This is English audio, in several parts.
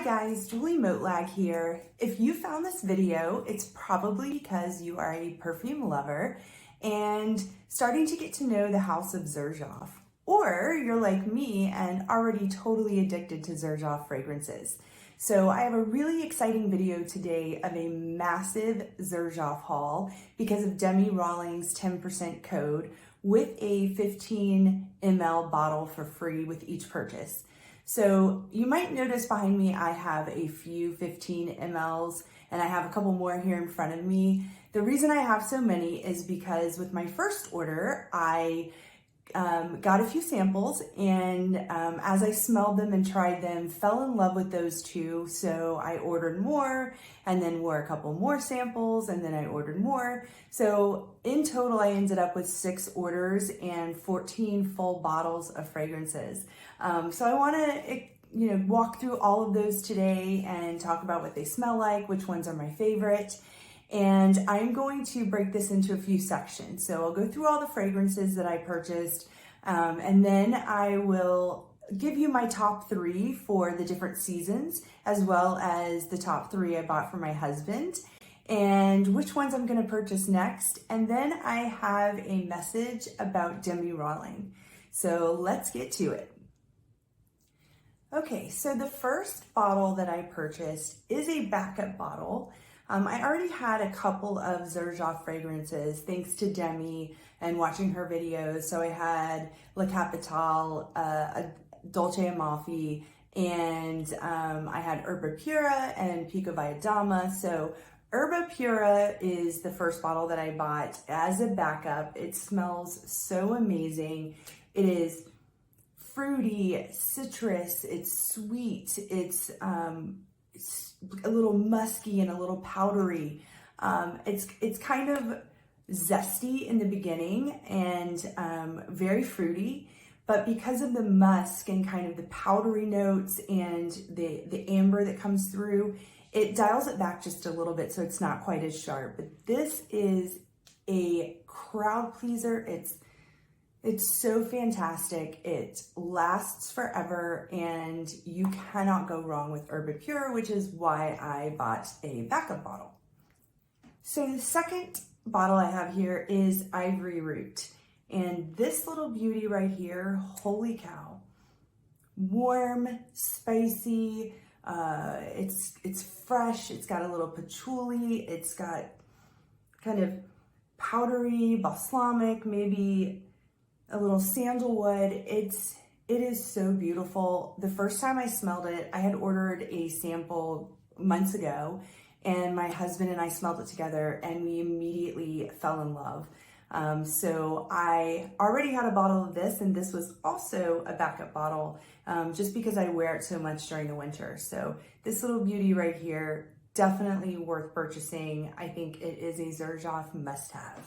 Hi guys, Julie Moatlag here. If you found this video, it's probably because you are a perfume lover and starting to get to know the house of Xerjoff. Or you're like me and already totally addicted to Xerjoff fragrances. So I have a really exciting video today of a massive Xerjoff haul because of Demi Rawlings' 10% code with a 15 ml bottle for free with each purchase. So you might notice behind me, I have a few 15 mLs and I have a couple more here in front of me. The reason I have so many is because with my first order, I got a few samples and as I smelled them and tried them, fell in love with those two. So I ordered more and then wore a couple more samples and then I ordered more. So in total, I ended up with 6 orders and 14 full bottles of fragrances. So I want to walk through all of those today and talk about what they smell like, which ones are my favorite. And I'm going to break this into a few sections. So I'll go through all the fragrances that I purchased, and then I will give you my top 3 for the different seasons, as well as the top 3 I bought for my husband, and which ones I'm going to purchase next. And then I have a message about Demi Rawlings. So let's get to it. Okay, so the first bottle that I purchased is a backup bottle. I already had a couple of Xerjoff fragrances thanks to Demi and watching her videos. So I had La Capitale, a Dolce Amalfi, and I had Erba Pura and Pico Valladama. So Erba Pura is the first bottle that I bought as a backup. It smells so amazing. It is fruity, citrus, it's sweet, it's a little musky and a little powdery. It's kind of zesty in the beginning and very fruity, but because of the musk and kind of the powdery notes and the amber that comes through, it dials it back just a little bit so it's not quite as sharp. But this is a crowd pleaser. It's so fantastic. It lasts forever and you cannot go wrong with Erba Pura, which is why I bought a backup bottle. So the second bottle I have here is Ivory Root. And this little beauty right here, holy cow. Warm, spicy, it's fresh, it's got a little patchouli, it's got kind of powdery, balsamic, maybe a little sandalwood. It is so beautiful. The first time I smelled it, I had ordered a sample months ago and my husband and I smelled it together and we immediately fell in love. So I already had a bottle of this and this was also a backup bottle just because I wear it so much during the winter. So this little beauty right here, definitely worth purchasing. I think it is a Xerjoff must-have.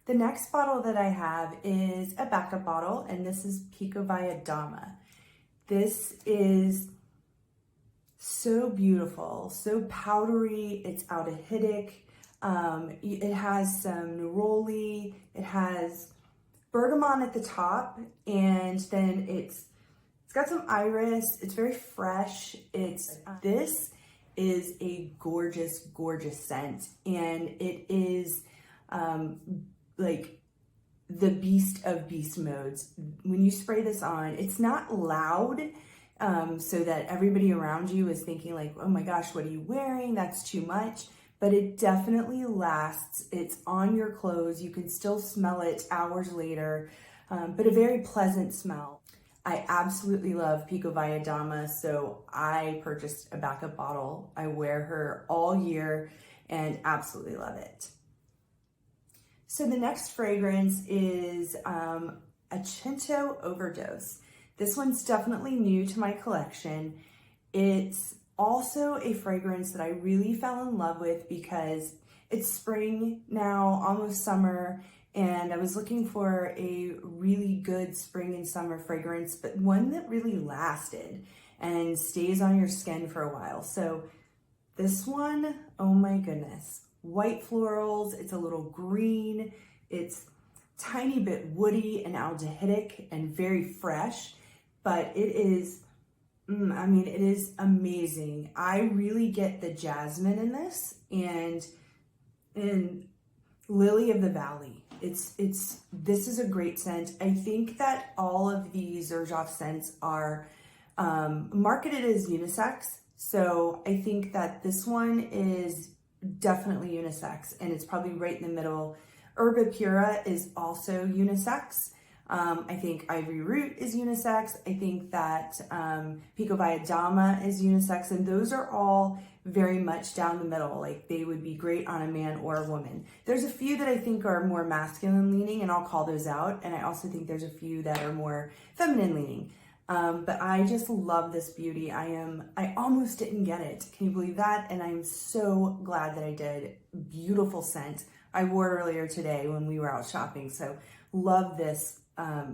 The next bottle that I have is a backup bottle, and this is Pico Valladama. This is so beautiful, so powdery, it's aldehydic, it has some neroli, it has bergamot at the top, and then it's got some iris, it's very fresh, this is a gorgeous, gorgeous scent, and it is like the beast of beast modes. When you spray this on, it's not loud so that everybody around you is thinking like, oh my gosh, what are you wearing? That's too much. But it definitely lasts. It's on your clothes. You can still smell it hours later, but a very pleasant smell. I absolutely love Pico Valladama, so I purchased a backup bottle. I wear her all year and absolutely love it. So the next fragrance is a Cinto Overdose. This one's definitely new to my collection. It's also a fragrance that I really fell in love with because it's spring now, almost summer, and I was looking for a really good spring and summer fragrance, but one that really lasted and stays on your skin for a while. So this one, oh my goodness. White florals, it's a little green, it's tiny bit woody and aldehydic and very fresh, but it is I mean, it is amazing. I really get the jasmine in this and Lily of the Valley. This is a great scent. I think that all of the Xerjoff scents are marketed as unisex. So I think that this one is definitely unisex, and it's probably right in the middle. Herba Pura is also unisex. I think Ivory Root is unisex. I think that Pico Valladama is unisex, and those are all very much down the middle. Like, they would be great on a man or a woman. There's a few that I think are more masculine leaning, and I'll call those out. And I also think there's a few that are more feminine leaning. But I just love this beauty. I almost didn't get it. Can you believe that? And I'm so glad that I did. Beautiful scent. I wore it earlier today when we were out shopping. So love this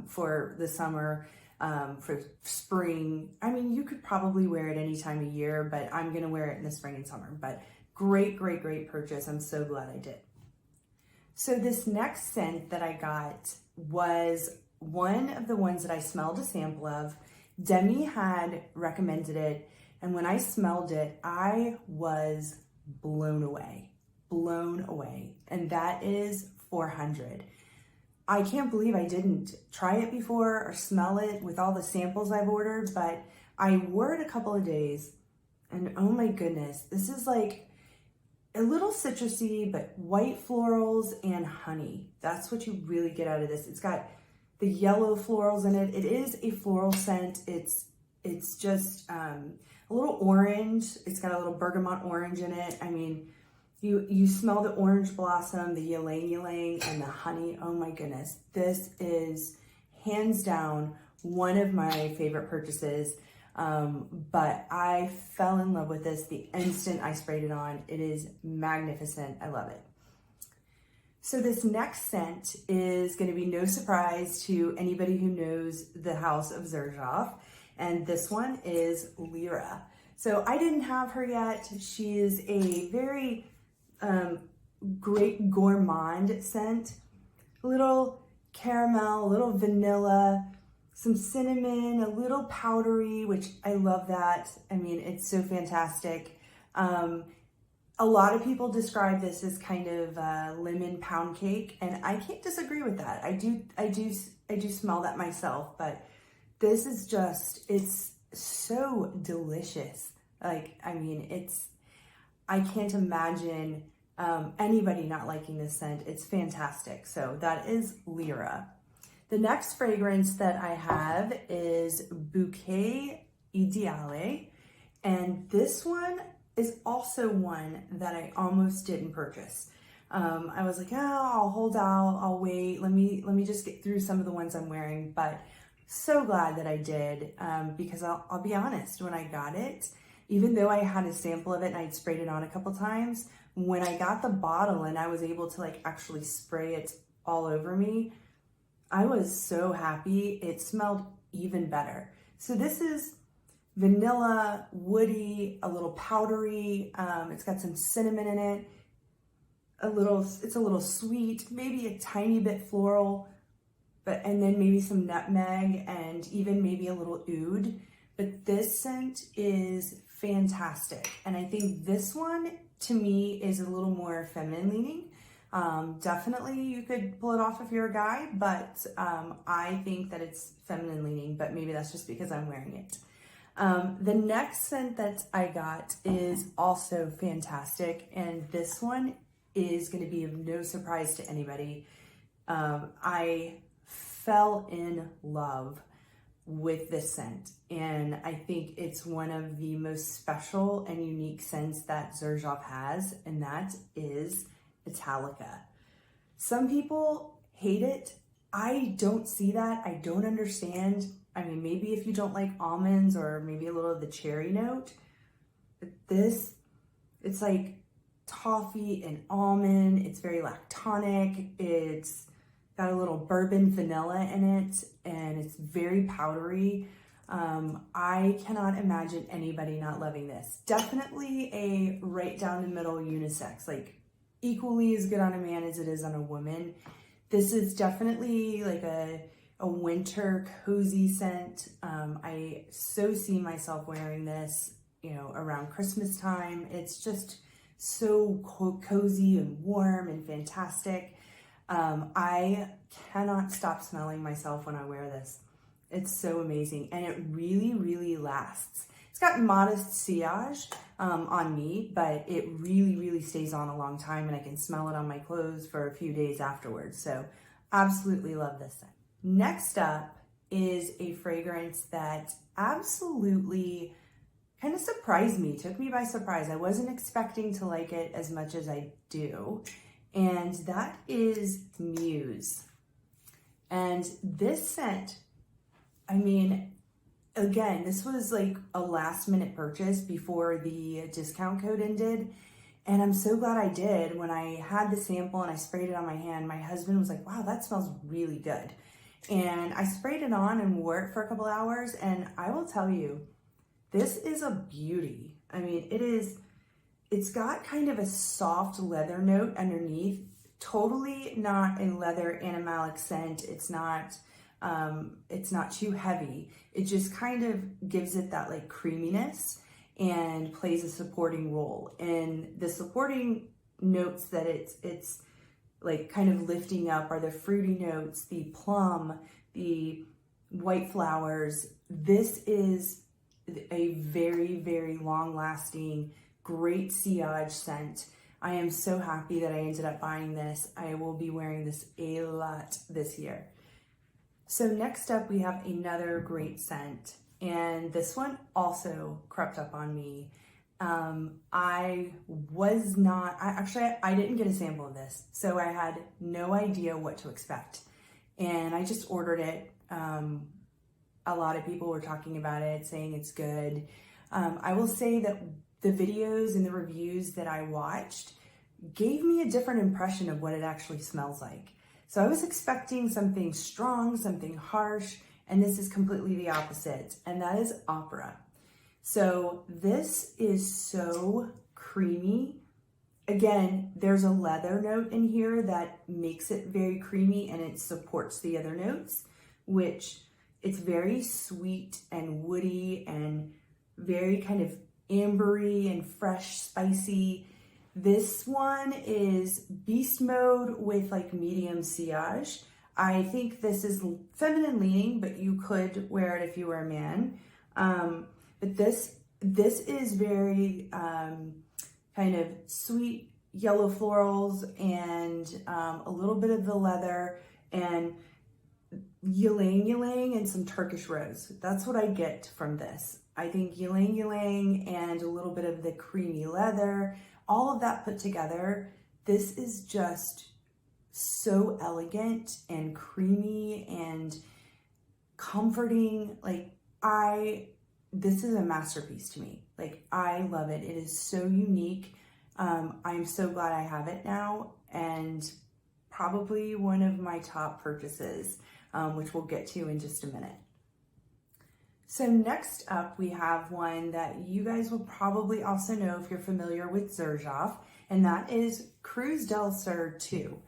for the summer, for spring. I mean, you could probably wear it any time of year, but I'm going to wear it in the spring and summer. But great, great, great purchase. I'm so glad I did. So this next scent that I got was one of the ones that I smelled a sample of. Demi had recommended it, and when I smelled it, I was blown away, and that is 400. I can't believe I didn't try it before or smell it with all the samples I've ordered, but I wore it a couple of days, and oh my goodness, this is like a little citrusy, but white florals and honey. That's what you really get out of this. It's got the yellow florals in it. It is a floral scent. It's just a little orange. It's got a little bergamot orange in it. I mean, you smell the orange blossom, the ylang ylang, and the honey. Oh my goodness. This is hands down one of my favorite purchases. But I fell in love with this the instant I sprayed it on. It is magnificent. I love it. So this next scent is going to be no surprise to anybody who knows the house of Xerjoff, and this one is Lyra. So I didn't have her yet. She is a very great gourmand scent. A little caramel, a little vanilla, some cinnamon, a little powdery, which I love that. I mean, it's so fantastic. A lot of people describe this as kind of lemon pound cake, and I can't disagree with that. I do smell that myself, but this is just, it's so delicious. Like, I mean, I can't imagine anybody not liking this scent. It's fantastic. So that is Lyra. The next fragrance that I have is Bouquet Ideale, and this one is also one that I almost didn't purchase. I was like, oh, I'll hold out, I'll wait. Let me just get through some of the ones I'm wearing. But so glad that I did, because I'll be honest, when I got it, even though I had a sample of it and I'd sprayed it on a couple times, when I got the bottle and I was able to like actually spray it all over me, I was so happy. It smelled even better. So this is vanilla, woody, a little powdery. It's got some cinnamon in it. It's a little sweet, maybe a tiny bit floral, and then maybe some nutmeg and even maybe a little oud. But this scent is fantastic. And I think this one to me is a little more feminine leaning. Definitely you could pull it off if you're a guy, but I think that it's feminine leaning, but maybe that's just because I'm wearing it. The next scent that I got is also fantastic, and this one is going to be of no surprise to anybody. I fell in love with this scent, and I think it's one of the most special and unique scents that Xerjoff has, and that is Italica. Some people hate it. I don't see that. I don't understand. I mean, maybe if you don't like almonds or maybe a little of the cherry note, but this, it's like toffee and almond. It's very lactonic. It's got a little bourbon vanilla in it, and it's very powdery. I cannot imagine anybody not loving this. Definitely a right down the middle unisex, like equally as good on a man as it is on a woman. This is definitely like a a winter cozy scent. I so see myself wearing this, you know, around Christmas time. It's just so cozy and warm and fantastic. I cannot stop smelling myself when I wear this. It's so amazing, and it really, really lasts. It's got modest sillage on me, but it really, really stays on a long time, and I can smell it on my clothes for a few days afterwards. So absolutely love this scent. Next up is a fragrance that absolutely kind of surprised me, took me by surprise. I wasn't expecting to like it as much as I do, and that is Muse. And this scent, I mean, again, this was like a last minute purchase before the discount code ended. And I'm so glad I did. When I had the sample and I sprayed it on my hand, my husband was like, wow, that smells really good. And I sprayed it on and wore it for a couple hours. And I will tell you, this is a beauty. I mean, it's got kind of a soft leather note underneath. Totally not a leather animalic scent. It's not too heavy. It just kind of gives it that like creaminess and plays a supporting role. And the supporting notes that it's like kind of lifting up are the fruity notes, the plum, the white flowers. This is a very, very long lasting, great sillage scent. I am so happy that I ended up buying this. I will be wearing this a lot this year. So next up, we have another great scent, and this one also crept up on me. I didn't get a sample of this, so I had no idea what to expect, and I just ordered it. A lot of people were talking about it, saying it's good. I will say that the videos and the reviews that I watched gave me a different impression of what it actually smells like. So I was expecting something strong, something harsh, and this is completely the opposite, and that is Opera. So this is so creamy. Again, there's a leather note in here that makes it very creamy, and it supports the other notes, which it's very sweet and woody and very kind of ambery and fresh, spicy. This one is beast mode with like medium sillage. I think this is feminine leaning, but you could wear it if you were a man. But this is very kind of sweet yellow florals and a little bit of the leather and ylang ylang and some Turkish rose. That's what I get from this. I think ylang ylang and a little bit of the creamy leather, all of that put together, this is just so elegant and creamy and comforting. Like this is a masterpiece to me. Like I love it. It is so unique. I'm so glad I have it now, and probably one of my top purchases, which we'll get to in just a minute. So next up, we have one that you guys will probably also know if you're familiar with Xerjoff, and that is Cruz del Sur 2.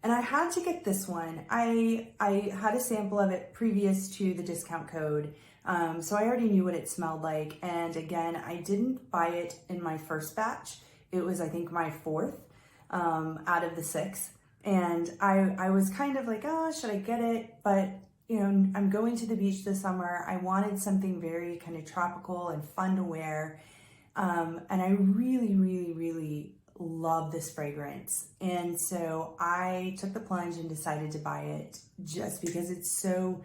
And I had to get this one. I had a sample of it previous to the discount code, so I already knew what it smelled like. And again, I didn't buy it in my first batch. It was, I think, my fourth out of the 6. And I was kind of like, oh, should I get it? But you know, I'm going to the beach this summer. I wanted something very kind of tropical and fun to wear. And I really, really, really love this fragrance. And so I took the plunge and decided to buy it just because it's so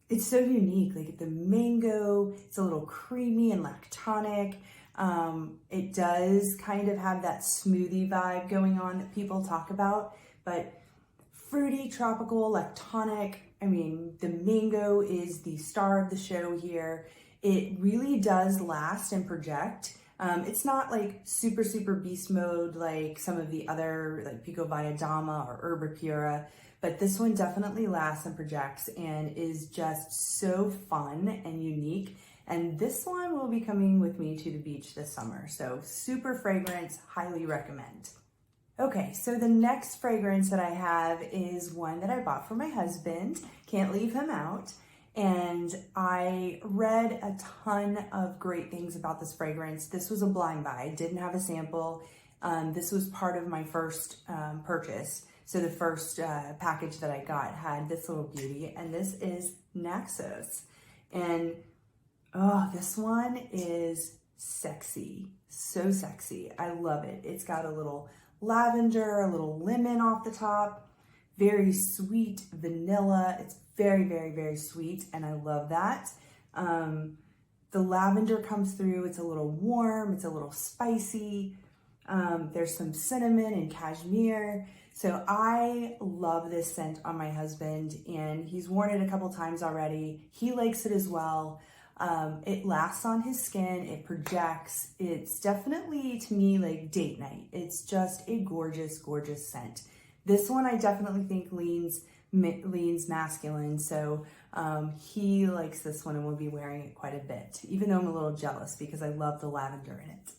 unique. Like the mango, it's a little creamy and lactonic. It does kind of have that smoothie vibe going on that people talk about, but fruity, tropical, lactonic. I mean, the mango is the star of the show here. It really does last and project. It's not like super, super beast mode like some of the other, like Pico Via Dama or Herba Pura, but this one definitely lasts and projects and is just so fun and unique. And this one will be coming with me to the beach this summer. So super fragrance, highly recommend. Okay, so the next fragrance that I have is one that I bought for my husband. Can't leave him out. And I read a ton of great things about this fragrance. This was a blind buy, didn't have a sample. This was part of my first purchase. So the first package that I got had this little beauty, and this is Naxos. And oh, this one is sexy, so sexy. I love it. It's got a little lavender, a little lemon off the top, very sweet vanilla. It's very, very, very sweet, and I love that. The lavender comes through. It's a little warm. It's a little spicy. There's some cinnamon and cashmere. So I love this scent on my husband, and he's worn it a couple times already. He likes it as well. It lasts on his skin. It projects. It's definitely, to me, like date night. It's just a gorgeous, gorgeous scent. This one I definitely think leans masculine, so he likes this one and will be wearing it quite a bit, even though I'm a little jealous because I love the lavender in it.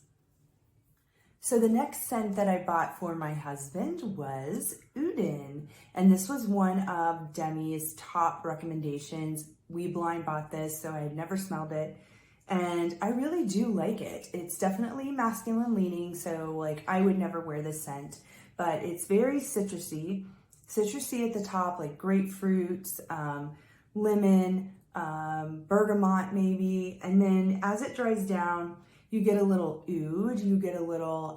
So the next scent that I bought for my husband was Udin, and this was one of Demi's top recommendations. We blind bought this, so I had never smelled it, and I really do like it. It's definitely masculine leaning, so like I would never wear this scent, but it's very citrusy at the top, like grapefruits, lemon, bergamot maybe, and then as it dries down, you get a little oud, you get a little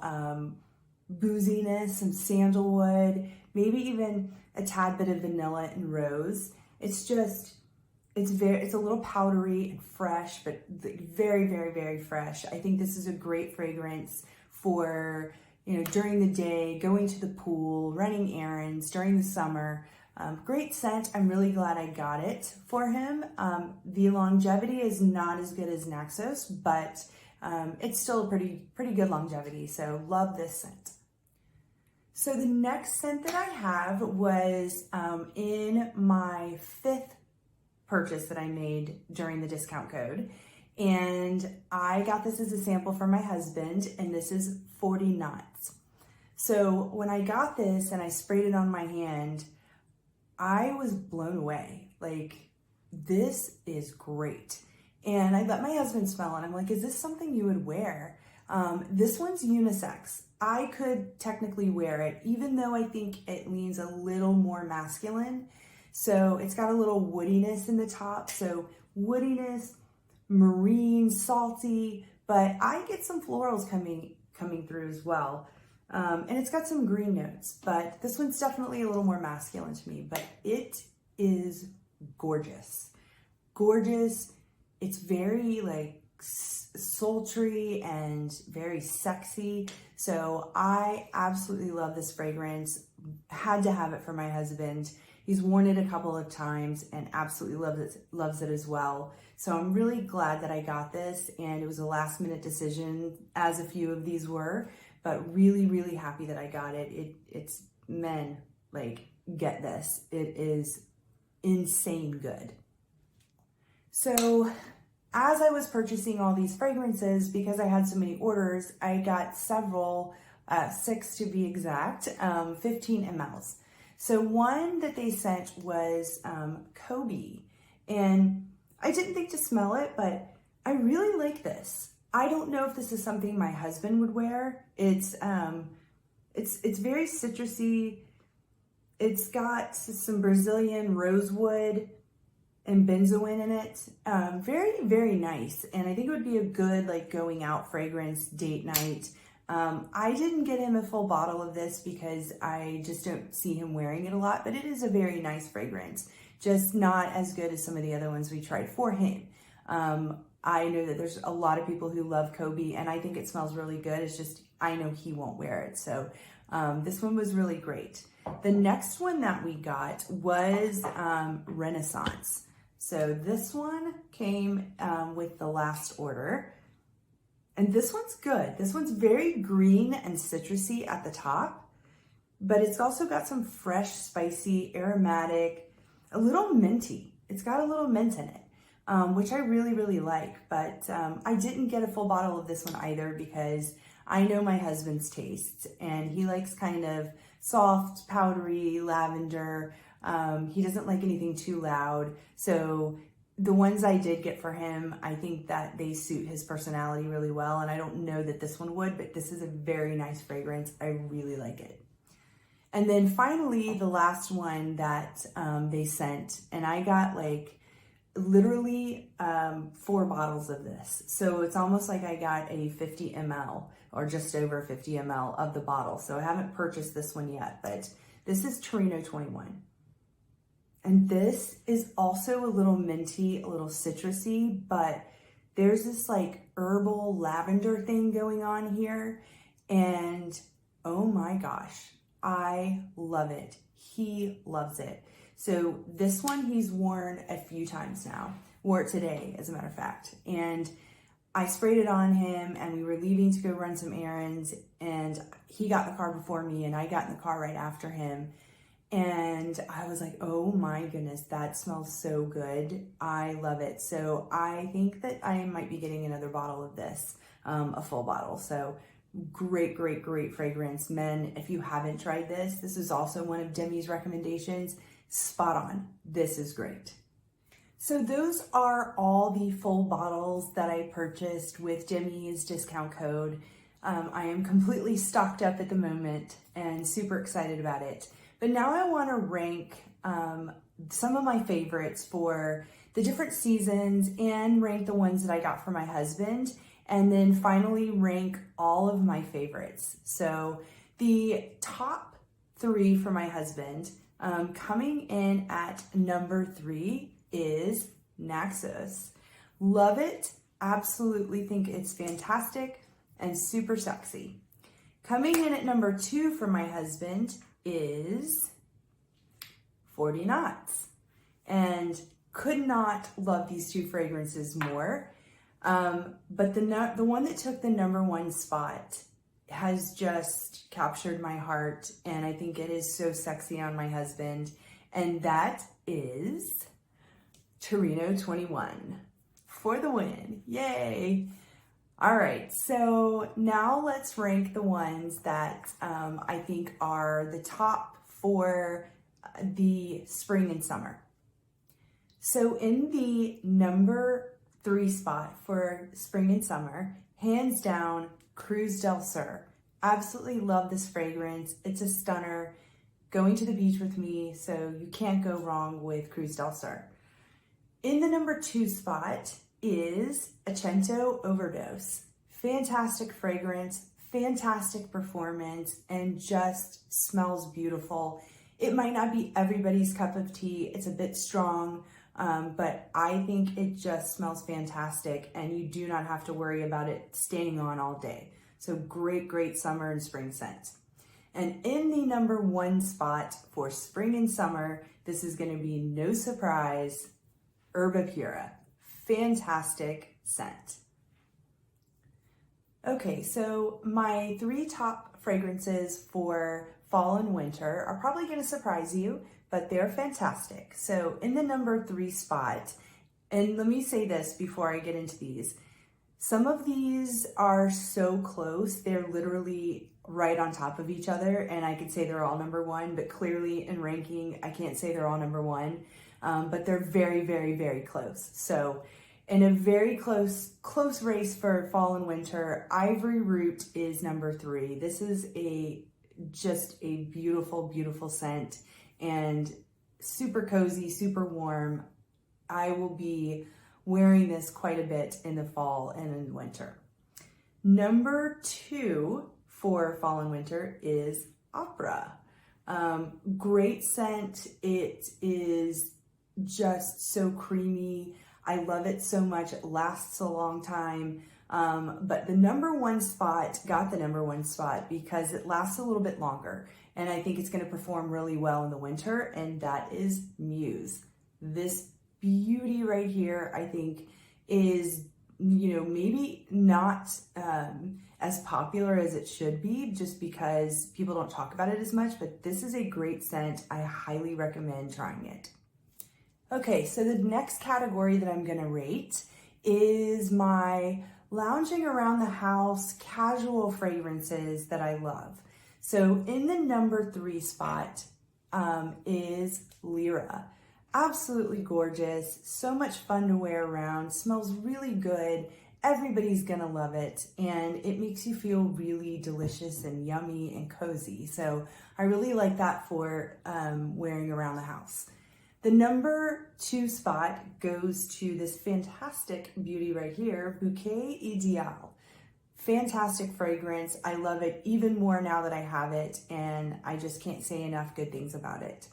booziness, some sandalwood, maybe even a tad bit of vanilla and rose. It's a little powdery and fresh, but very, very, very fresh. I think this is a great fragrance for, during the day, going to the pool, running errands during the summer. Great scent. I'm really glad I got it for him. The longevity is not as good as Naxos, but it's still a pretty good longevity. So love this scent. So the next scent that I have was in my 5th purchase that I made during the discount code. And I got this as a sample for my husband, and this is 40 Knots. So when I got this and I sprayed it on my hand, I was blown away. Like, this is great. And I let my husband smell it. I'm like, is this something you would wear? This one's unisex. I could technically wear it, even though I think it leans a little more masculine. So it's got a little woodiness in the top. So woodiness, marine, salty, but I get some florals coming through as well. And it's got some green notes, but this one's definitely a little more masculine to me, but it is gorgeous. Gorgeous. It's very like sultry and very sexy. So I absolutely love this fragrance. Had to have it for my husband. He's worn it a couple of times and absolutely loves it as well. So I'm really glad that I got this, and it was a last minute decision, as a few of these were, but really, really happy that I got it. It's men, like, get this. It is insane good. So as I was purchasing all these fragrances, because I had so many orders, I got several, 6 to be exact, 15 mLs. So one that they sent was Kobe, and I didn't think to smell it, but I really like this. I don't know if this is something my husband would wear. It's very citrusy. It's got some Brazilian rosewood and benzoin in it. Very, very nice. And I think it would be a good like going out fragrance, date night. I didn't get him a full bottle of this because I just don't see him wearing it a lot, but it is a very nice fragrance. Just not as good as some of the other ones we tried for him. I know that there's a lot of people who love Kobe, and I think it smells really good. It's just, I know he won't wear it. So this one was really great. The next one that we got was Renaissance. So this one came with the last order. And this one's good. This one's very green and citrusy at the top, but it's also got some fresh, spicy, aromatic, a little minty. It's got a little mint in it, which I really, really like. But I didn't get a full bottle of this one either because I know my husband's tastes, and he likes kind of soft, powdery, lavender, He doesn't like anything too loud. So the ones I did get for him, I think that they suit his personality really well. And I don't know that this one would, but this is a very nice fragrance. I really like it. And then finally, the last one that they sent, and I got like literally 4 bottles of this. So it's almost like I got a 50 ml or just over 50 ml of the bottle. So I haven't purchased this one yet, but this is Torino 21. And this is also a little minty, a little citrusy, but there's this like herbal lavender thing going on here. And oh my gosh, I love it. He loves it. So this one he's worn a few times now. Wore it today, as a matter of fact. And I sprayed it on him and we were leaving to go run some errands, and he got in the car before me and I got in the car right after him. And I was like, oh my goodness, that smells so good. I love it. So I think that I might be getting another bottle of this, a full bottle. So great, great, great fragrance. Men, if you haven't tried this, this is also one of Demi's recommendations. Spot on. This is great. So those are all the full bottles that I purchased with Demi's discount code. I am completely stocked up at the moment and super excited about it. But now I want to rank some of my favorites for the different seasons and rank the ones that I got for my husband, and then finally rank all of my favorites. So the top 3 for my husband, coming in at number 3 is Naxos. Love it. Absolutely think it's fantastic and super sexy. Coming in at number 2 for my husband is 40 Knots, and could not love these 2 fragrances more. But the one that took the number 1 spot has just captured my heart, and I think it is so sexy on my husband, and that is Torino 21 for the win. Yay! All right, so now let's rank the ones that I think are the top for the spring and summer. So in the number 3 spot for spring and summer, hands down, Cruz del Sur. Absolutely love this fragrance. It's a stunner. Going to the beach with me, so you can't go wrong with Cruz del Sur. In the number 2 spot is Accento Overdose. Fantastic fragrance, fantastic performance, and just smells beautiful. It might not be everybody's cup of tea. It's a bit strong, but I think it just smells fantastic, and you do not have to worry about it staying on all day. So great, great summer and spring scent. And in the number 1 spot for spring and summer, this is going to be no surprise, Herba Pura. Fantastic scent. Okay, so my 3 top fragrances for fall and winter are probably going to surprise you, but they're fantastic. So in the number 3 spot, and let me say this before I get into these, some of these are so close, they're literally right on top of each other, and I could say they're all number 1, but clearly in ranking, I can't say they're all number 1, but they're very, very, very close. So in a very close race for fall and winter, Ivory Root is number 3. This is just a beautiful, beautiful scent and super cozy, super warm. I will be wearing this quite a bit in the fall and in winter. Number 2 for fall and winter is Opera. Great scent. It is just so creamy. I love it so much. It lasts a long time. But the number 1 spot got the number 1 spot because it lasts a little bit longer. And I think it's going to perform really well in the winter. And that is Muse. This beauty right here, I think, is, maybe not as popular as it should be just because people don't talk about it as much. But this is a great scent. I highly recommend trying it. Okay, so the next category that I'm going to rate is my lounging around the house casual fragrances that I love. So in the number 3 spot is Lyra. Absolutely gorgeous, so much fun to wear around, smells really good. Everybody's gonna love it, and it makes you feel really delicious and yummy and cozy. So I really like that for wearing around the house. The number 2 spot goes to this fantastic beauty right here, Bouquet Ideal. Fantastic fragrance. I love it even more now that I have it, and I just can't say enough good things about it.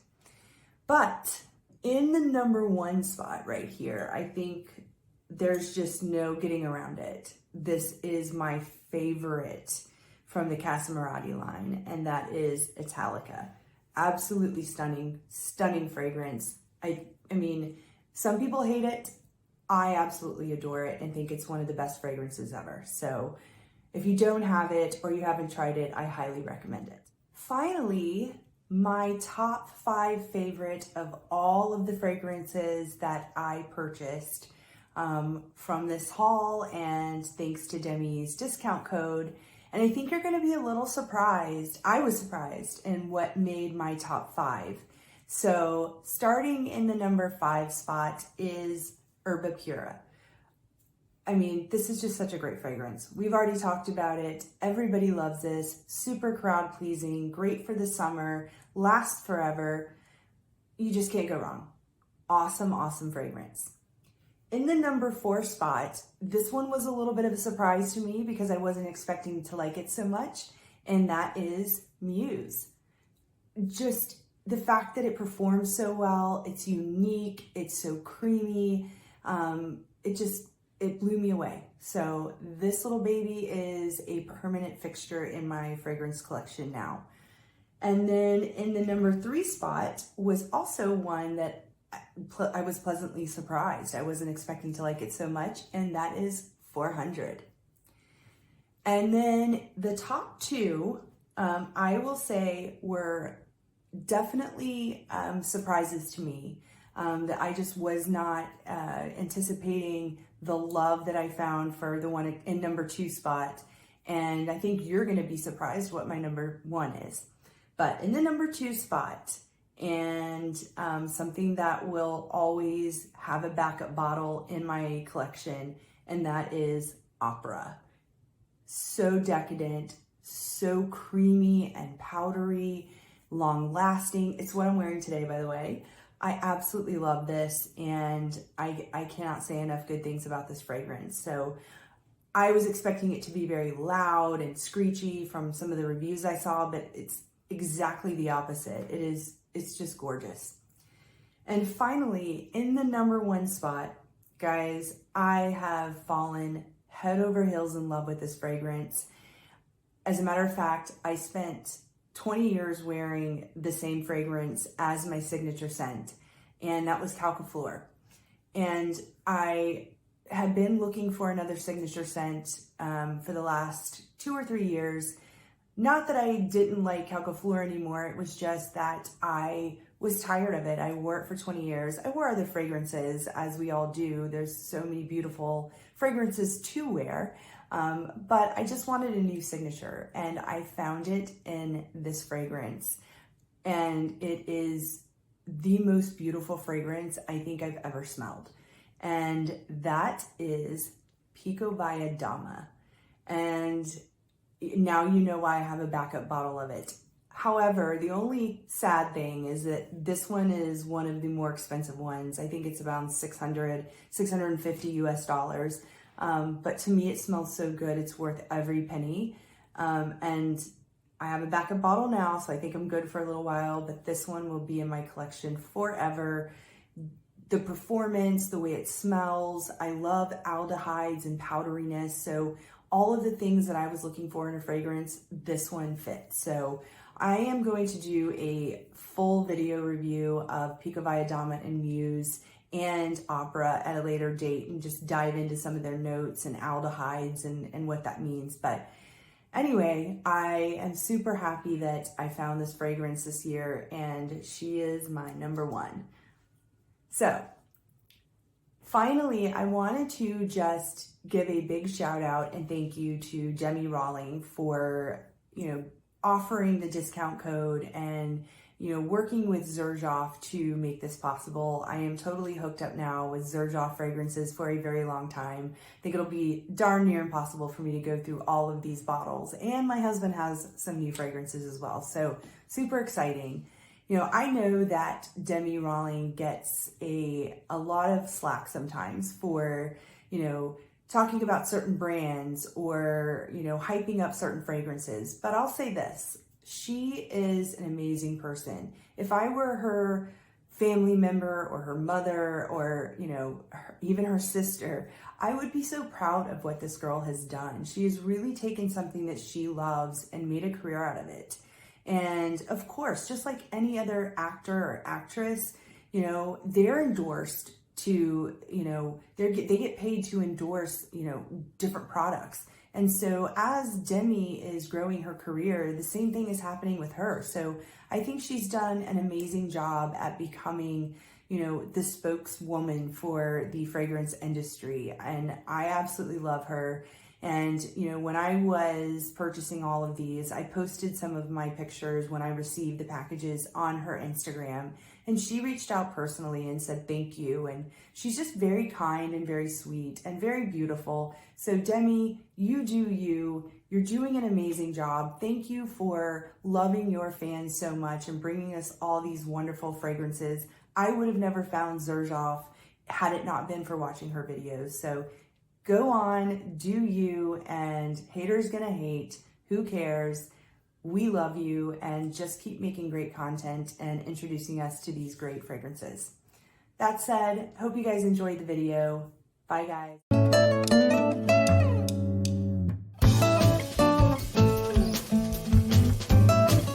But in the number 1 spot right here, I think there's just no getting around it. This is my favorite from the Casamarati line, and that is Italica. Absolutely stunning, stunning fragrance. I mean, some people hate it. I absolutely adore it and think it's one of the best fragrances ever. So if you don't have it or you haven't tried it, I highly recommend it. Finally, my top 5 favorite of all of the fragrances that I purchased from this haul, and thanks to Demi's discount code. And I think you're going to be a little surprised. I was surprised in what made my top 5. So starting in the number 5 spot is Herba Pura. I mean, this is just such a great fragrance. We've already talked about it. Everybody loves this. Super crowd pleasing, great for the summer, lasts forever. You just can't go wrong. Awesome, awesome fragrance. In the number 4 spot, this one was a little bit of a surprise to me because I wasn't expecting to like it so much, and that is Muse. Just the fact that it performs so well, it's unique, it's so creamy, it blew me away. So this little baby is a permanent fixture in my fragrance collection now. And then in the number 3 spot was also one that I was pleasantly surprised. I wasn't expecting to like it so much, and that is 400. And then the top 2, I will say, were definitely surprises to me that I just was not anticipating the love that I found for the one in number 2 spot. And I think you're going to be surprised what my number 1 is. But in the number 2 spot, and something that will always have a backup bottle in my collection, and that is Opera. So decadent, so creamy and powdery, long lasting. It's what I'm wearing today, by the way. I absolutely love this, and I cannot say enough good things about this fragrance. So I was expecting it to be very loud and screechy from some of the reviews I saw, but it's exactly the opposite. It's just gorgeous. And finally, in the number 1 spot, guys, I have fallen head over heels in love with this fragrance. As a matter of fact, I spent 20 years wearing the same fragrance as my signature scent, and that was Cauliflower. And I had been looking for another signature scent for the last 2 or 3 years. Not that I didn't like Cauliflower anymore, it was just that I was tired of it. I wore it for 20 years. I wore other fragrances, as we all do. There's so many beautiful fragrances to wear. But I just wanted a new signature, and I found it in this fragrance. And it is the most beautiful fragrance I think I've ever smelled. And that is Pico Via Dama. And now you know why I have a backup bottle of it. However, the only sad thing is that this one is one of the more expensive ones. I think it's around $650 US. But to me, it smells so good. It's worth every penny. And I have a backup bottle now, so I think I'm good for a little while, but this one will be in my collection forever. The performance, the way it smells, I love aldehydes and powderiness. So all of the things that I was looking for in a fragrance, this one fits. So I am going to do a full video review of Pico Via Dama and Muse and Opera at a later date and just dive into some of their notes and aldehydes and what that means. But anyway, I am super happy that I found this fragrance this year, and she is my number 1. So finally, I wanted to just give a big shout out and thank you to Demi for, offering the discount code and working with Xerjoff to make this possible. I am totally hooked up now with Xerjoff fragrances for a very long time. I think it'll be darn near impossible for me to go through all of these bottles. And my husband has some new fragrances as well. So super exciting. I know that Demi Rawling gets a lot of slack sometimes for, talking about certain brands or, hyping up certain fragrances. But I'll say this, she is an amazing person. If I were her family member or her mother or, even her sister, I would be so proud of what this girl has done. She has really taken something that she loves and made a career out of it. And of course, just like any other actor or actress, they're endorsed to, they get paid to endorse, different products. And so as Demi is growing her career, the same thing is happening with her. So I think she's done an amazing job at becoming, the spokeswoman for the fragrance industry. And I absolutely love her. And, when I was purchasing all of these, I posted some of my pictures when I received the packages on her Instagram, and she reached out personally and said, thank you. And she's just very kind and very sweet and very beautiful. So Demi, you do you. You're doing an amazing job. Thank you for loving your fans so much and bringing us all these wonderful fragrances. I would have never found Xerjoff had it not been for watching her videos. So go on, do you, and haters gonna hate. Who cares? We love you, and just keep making great content and introducing us to these great fragrances. That said, hope you guys enjoyed the video. Bye, guys.